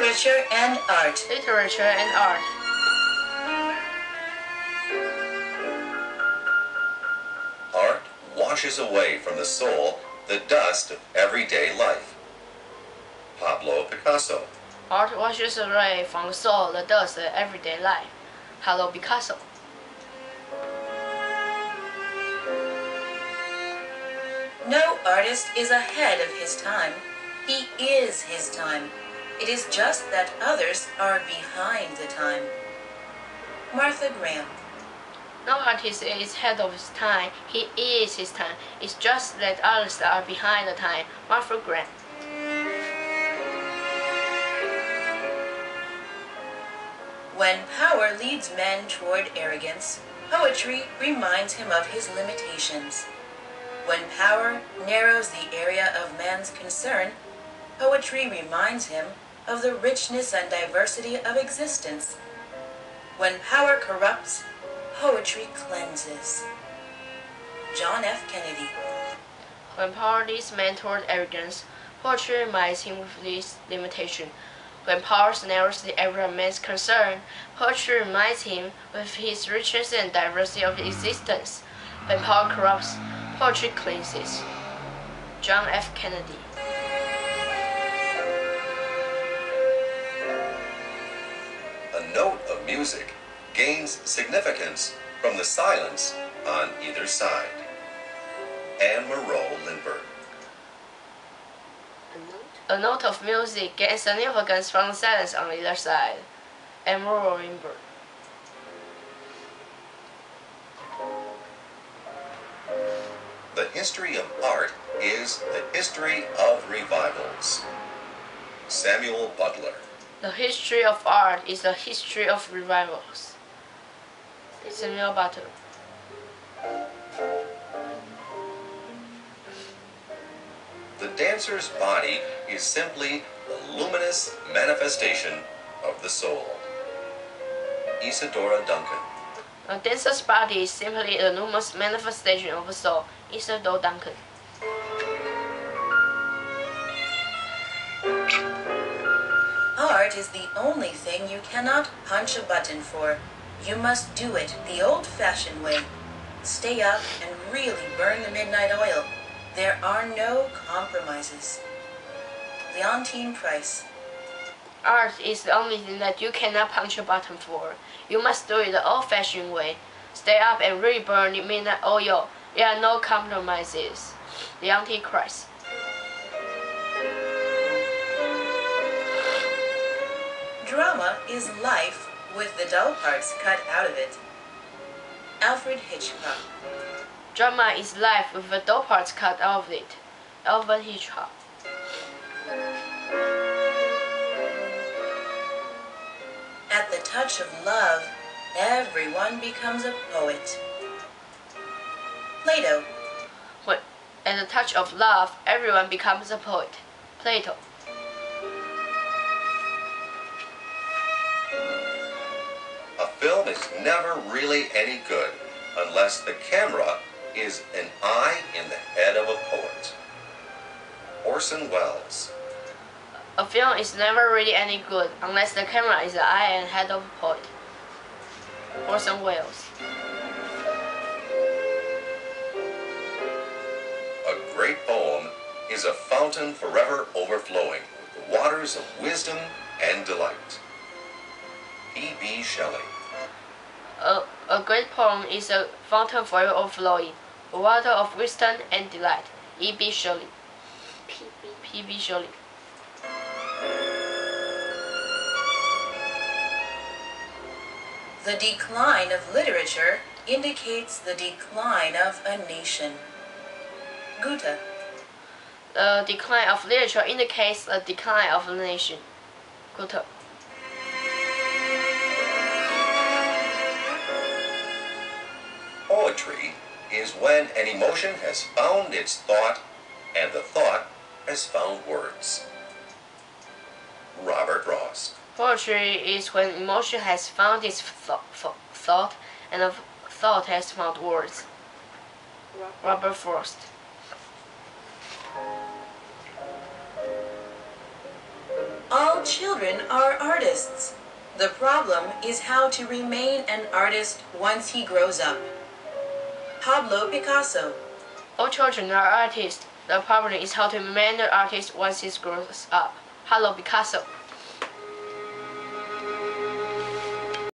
Literature and art. Literature and art. Art washes away from the soul the dust of everyday life. Pablo Picasso. Art washes away from the soul the dust of everyday life. Pablo Picasso. No artist is ahead of his time. He is his time. It is just that others are behind the time. Martha Graham. No artist is ahead of his time. He is his time. It's just that others are behind the time. Martha Graham. When power leads men toward arrogance, poetry reminds him of his limitations. When power narrows the area of man's concern, poetry reminds him of the richness and diversity of existence. When power corrupts, poetry cleanses. John F. Kennedy. When power leads men toward arrogance, poetry reminds him of this limitation. When power narrows the area of man's concern, poetry reminds him of his richness and diversity of existence. When power corrupts, poetry cleanses. John F. Kennedy. A note of music gains significance from the silence on either side. Anne Moreau Lindbergh. A note of music gains significance from the silence on either side. Anne Moreau Lindbergh. The history of art is the history of revivals. Samuel Butler. The history of art is the history of revivals. Samuel Butler. The dancer's body is simply the luminous manifestation of the soul. Isadora Duncan. A dancer's body is simply a luminous manifestation of the soul. Isadora Duncan. Art is the only thing you cannot punch a button for. You must do it the old-fashioned way. Stay up and really burn the midnight oil. There are no compromises. Leontine Price. Art is the only thing that you cannot punch a button for. You must do it the old-fashioned way. Stay up and really burn the midnight oil. There are no compromises. Leontine Price. Drama is life with the dull parts cut out of it. Alfred Hitchcock. Drama is life with the dull parts cut out of it. Alfred Hitchcock. At the touch of love, everyone becomes a poet. Plato. At the touch of love, everyone becomes a poet. Plato. A film is never really any good unless the camera is an eye in the head of a poet. Orson Welles. A film is never really any good unless the camera is the eye and head of a poet. Orson Welles. A great poem is a fountain forever overflowing with the waters of wisdom and delight. P.B. Shelley. A great poem is a fountain forever overflowing, the water of wisdom and delight. E.B. Shelley. P.B. Shelley. The decline of literature indicates the decline of a nation. Goethe. The decline of literature indicates the decline of a nation. Goethe. Poetry is when an emotion has found its thought and the thought has found words. Robert Frost. Poetry is when emotion has found its thought and the thought has found words. Robert Frost. All All children are artists. The problem is how to remain an artist once he grows up. Pablo Picasso. All children are artists. The problem is how to remain an artist once he grows up. Pablo Picasso.